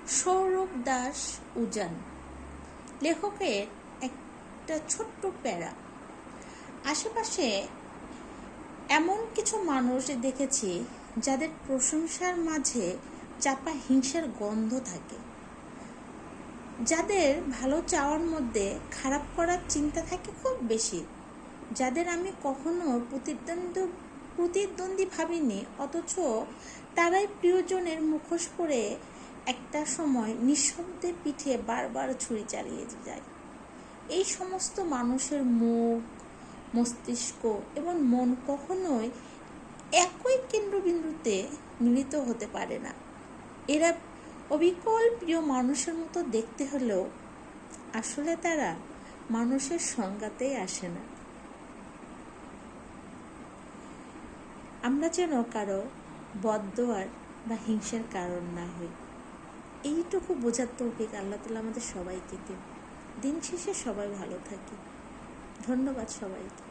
সৌরভ দাস উজান লেখকের একটা ছোট্ট প্যারা। আশেপাশে এমন কিছু মানুষ দেখেছি যাদের প্রশংসার মাঝে চাপা হিংসার গন্ধ থাকে, যাদের ভালো চাওয়ার মধ্যে খারাপ করার চিন্তা থাকে খুব বেশি, যাদের আমি কখনো প্রতিদ্বন্দ্বী ভাবিনি, অথচ তারাই প্রিয়জনের মুখোশ পরে একটা সময় নিঃশব্দে পিঠে বারবার ছুরি চালিয়ে যায়। এই সমস্ত মানুষের মুখ, মস্তিষ্ক এবং মন কখনোই একই কেন্দ্রবিন্দুতে মিলিত হতে পারে না। এরা অবিকল প্রিয় মানুষের মতো দেখতে হলেও আসলে তারা মানুষের সংজ্ঞাতেই আসে না। আমরা যেন কারো বদদোয়ার বা হিংসার কারণ না হই, এইটুকু বোঝার তৌফিক আল্লাহ তাআলা আমাদের সবাইকে দিন। দিন শেষে সবাই ভালো থাকি। ধন্যবাদ সবাইকে।